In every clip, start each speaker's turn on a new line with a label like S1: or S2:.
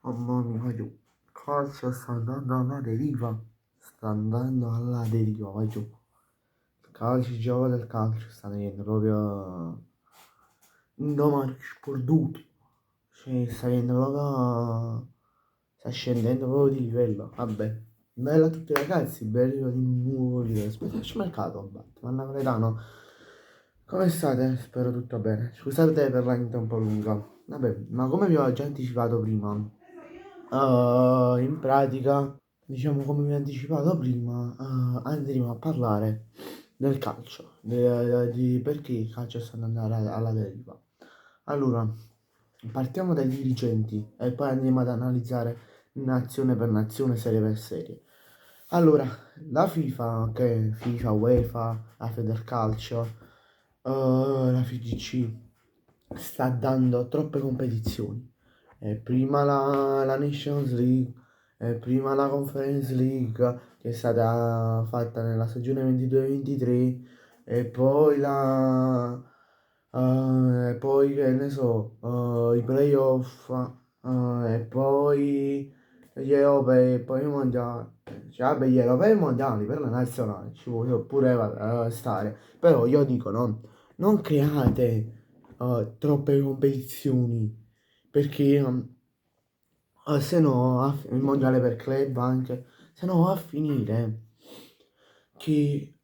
S1: Mamma mia, il calcio sta andando alla deriva. Sta andando alla deriva, vai giù. Il calcio, il gioco del calcio sta diventando proprio un domani sperduto. Cioè, sta diventando proprio. Sta scendendo proprio di livello. Vabbè. Bella a tutti i ragazzi, bello di nuovo livello. Aspetta, c'è mercato, Batman Napoletano. Come state? Spero tutto bene. Scusate per la un po' lunga. Vabbè, ma come vi ho già anticipato prima, in pratica, diciamo come vi ho anticipato prima, andremo a parlare del calcio, di perché il calcio sta andando alla deriva. Allora, partiamo dai dirigenti e poi andiamo ad analizzare nazione per nazione, serie per serie. Allora, la FIFA, che è FIFA, UEFA, la Federcalcio, la FIGC, sta dando troppe competizioni. Prima la Nations League, prima la Conference League che è stata fatta nella stagione 22-23 e poi poi che ne so, i playoff e poi gli europei e poi i mondiali. Cioè, vabbè, gli europei e i mondiali per la nazionale ci può pure stare, però io dico no, non create troppe competizioni perché se no il mondiale per club anche se no va a finire che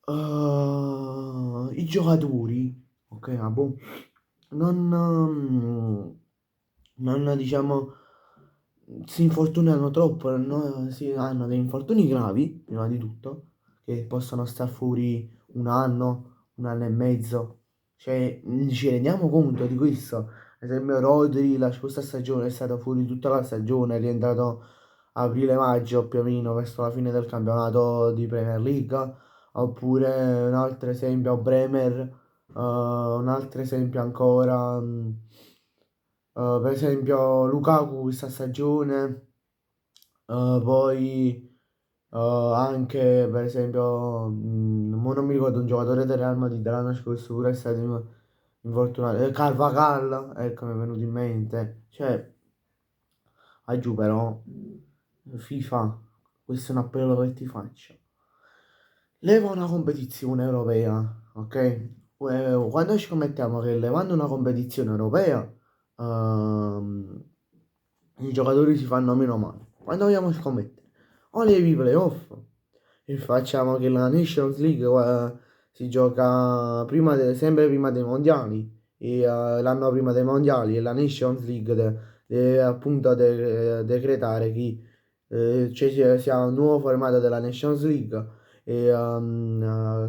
S1: i giocatori, ok, non, non diciamo si infortunano troppo, no? Hanno dei infortuni gravi, prima di tutto, che possono star fuori un anno e mezzo. Cioè, ci rendiamo conto di questo. Ad esempio, Rodri la scorsa stagione è stato fuori tutta la stagione, è rientrato aprile-maggio più o meno verso la fine del campionato di Premier League. Oppure un altro esempio, Bremer, un altro esempio ancora. Per esempio Lukaku questa stagione, poi anche per esempio, mo non mi ricordo un giocatore del Real Madrid dell'anno scorso pure è stato infortunato, Carvajal, ecco mi è venuto in mente, cioè, a giù però, FIFA, questo è un appello che ti faccio. Leva una competizione europea, ok? Quando scommettiamo che levando una competizione europea, ehm, i giocatori si fanno meno male. Quando vogliamo scommettere? O levi i playoff e facciamo che la Nations League si gioca sempre prima dei mondiali e l'anno prima dei mondiali e la Nations League deve appunto decretare chi sia un nuovo formato della Nations League e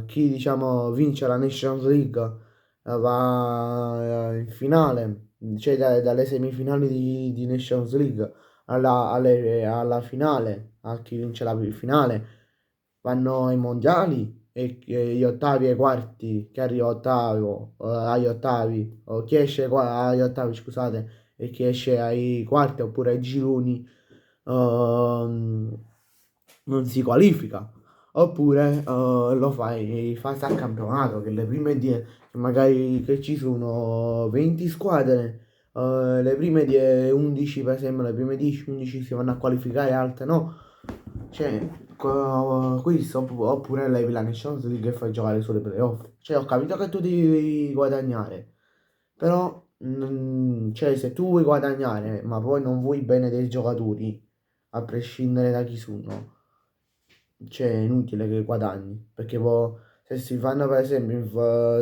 S1: chi diciamo vince la Nations League va in finale, cioè dalle semifinali di Nations League alla finale, a chi vince la finale vanno ai mondiali e gli ottavi e i quarti, chi arriva ottavo agli ottavi, o chi esce agli ottavi, scusate, e chi esce ai quarti oppure ai gironi non si qualifica. Oppure lo fai fase a campionato, che le prime 10, che magari che ci sono 20 squadre, le prime 10, 11 per esempio, le prime 10-11 si vanno a qualificare, altre no. Cioè, questo oppure levi la Nations League e fai giocare solo i playoff. Cioè, ho capito che tu devi guadagnare, però, cioè, se tu vuoi guadagnare, ma poi non vuoi bene dei giocatori, a prescindere da chi sono, cioè, è inutile che guadagni, perché poi, se si fanno, per esempio,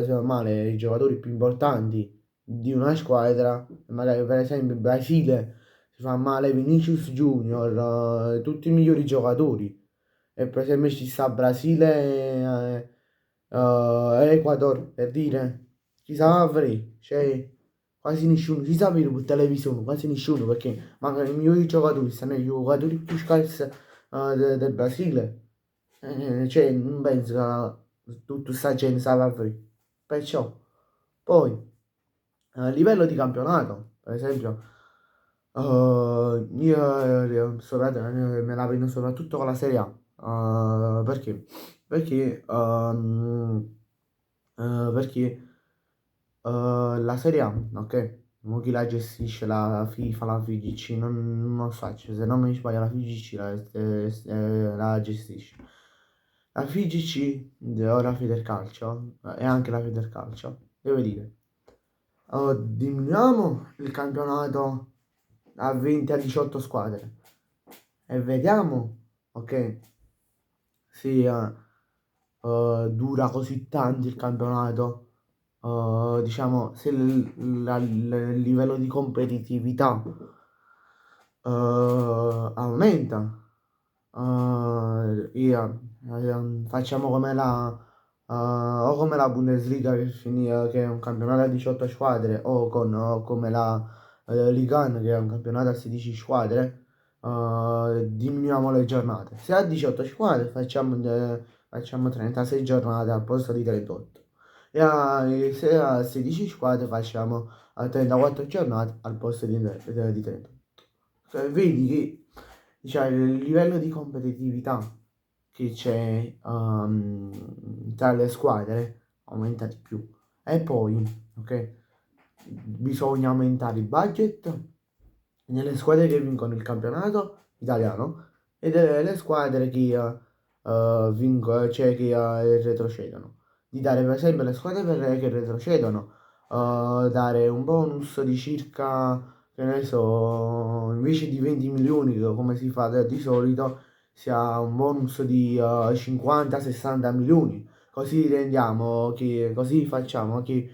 S1: se va male i giocatori più importanti di una squadra, magari per esempio il Brasile si fa male Vinicius Junior, tutti i migliori giocatori. E per esempio ci sta Brasile Ecuador, per dire, chi sa avrei, cioè quasi nessuno, si sa per televisione, quasi nessuno, perché magari i migliori giocatori stanno i giocatori più scarsi del Brasile, cioè non penso che tutta questa gente sa avrei. Perciò, poi, a livello di campionato, per esempio, io me la prendo soprattutto con la Serie A. Perché? Perché, perché la Serie A, ok? Mo chi la gestisce, la FIFA, la FIGC, non lo so, cioè, se non mi sbaglio la FIGC la gestisce. La FIGC, o la Federcalcio, e anche la Federcalcio, deve dire, diminuiamo il campionato a 20 a 18 squadre e vediamo, ok, se dura così tanto il campionato, diciamo, se il livello di competitività aumenta. Facciamo come o come la Bundesliga che è un campionato a 18 squadre o come la Liga 1 che è un campionato a 16 squadre, diminuiamo le giornate. Se a 18 squadre facciamo 36 giornate al posto di 38 e se a 16 squadre facciamo 34 giornate al posto di 38. Cioè, vedi che diciamo, il livello di competitività che c'è tra le squadre aumenta di più. E poi, ok, bisogna aumentare il budget nelle squadre che vincono il campionato italiano e delle squadre che, cioè, che retrocedono. Di dare per esempio alle squadre che retrocedono, dare un bonus di circa, che ne so, invece di 20 milioni come si fa di solito, si ha un bonus di 50-60 milioni. Così rendiamo che, così facciamo che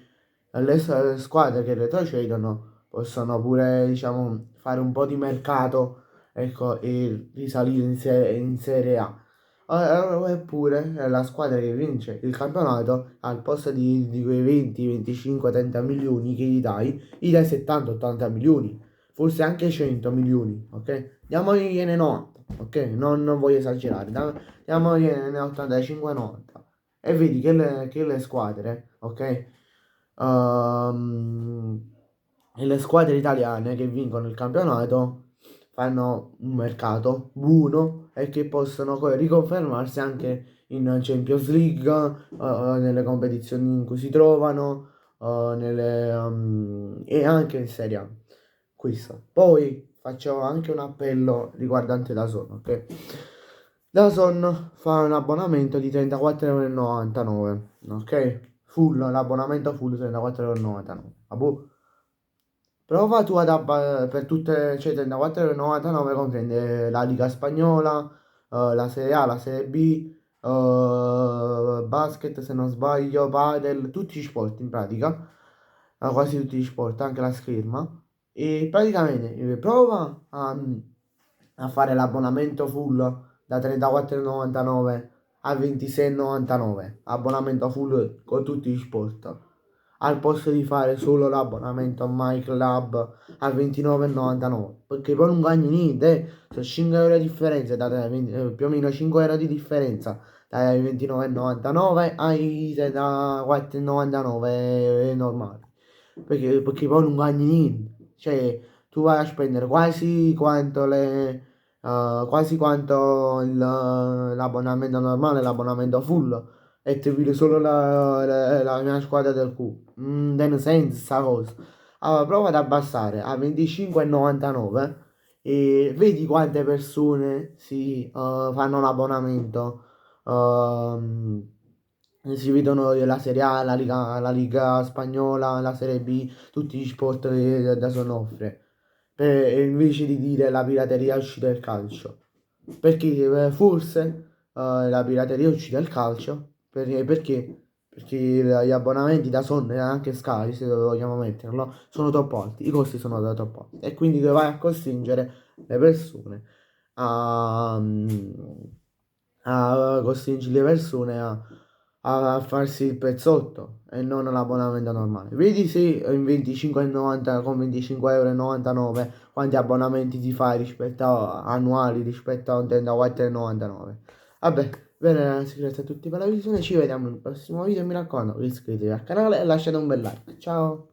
S1: le squadre che retrocedono possono pure, diciamo, fare un po' di mercato, ecco, e risalire in Serie A. Eppure la squadra che vince il campionato al posto di quei 20, 25, 30 milioni che gli dai 70, 80 milioni, forse anche 100 milioni, ok? Diamogliene 90, ok? Non voglio esagerare, diamogliene 85, 90. E vedi che le squadre, ok? Ehm, e le squadre italiane che vincono il campionato fanno un mercato buono e che possono riconfermarsi anche in Champions League, nelle competizioni in cui si trovano, e anche in Serie A. Questo. Poi faccio anche un appello riguardante DAZN, ok? DAZN fa un abbonamento di 34,99 €, ok? Full, l'abbonamento full 34,99 €. Ah, boh. Prova tu per tutte, cioè 34,99 comprende la Liga Spagnola, la Serie A, la Serie B, basket se non sbaglio, padel, tutti gli sport in pratica, quasi tutti gli sport, anche la scherma. E praticamente prova a fare l'abbonamento full da 34,99 a 26,99, abbonamento full con tutti gli sport al posto di fare solo l'abbonamento a MyClub a 29,99, perché poi non guadagni niente, sono 5 euro di differenza, più o meno 5 euro di differenza dai 29,99 ai 34,99 normali, perché poi non guadagni niente, cioè tu vai a spendere quasi quanto l'abbonamento normale, l'abbonamento full e ti vedi solo la mia squadra del culo. Non senso sta cosa. Allora, prova ad abbassare a 25,99 e vedi quante persone fanno l'abbonamento. Si vedono la Serie A, la Liga Spagnola, la Serie B, tutti gli sport che da Son offre. Invece di dire la pirateria uscita il calcio. Perché forse la pirateria uccide il calcio perché? Perché gli abbonamenti da Son e anche Sky, se vogliamo metterlo, sono troppo alti, i costi sono troppo alti e quindi vai a costringere le persone a, costringere le persone a farsi il pezzotto e non l'abbonamento normale. Vedi se in 25,90 con 25,99 € quanti abbonamenti ti fai rispetto annuali rispetto a un 34,99. Vabbè, bene ragazzi, grazie a tutti per la visione, ci vediamo nel prossimo video, mi raccomando iscrivetevi al canale e lasciate un bel like. Ciao!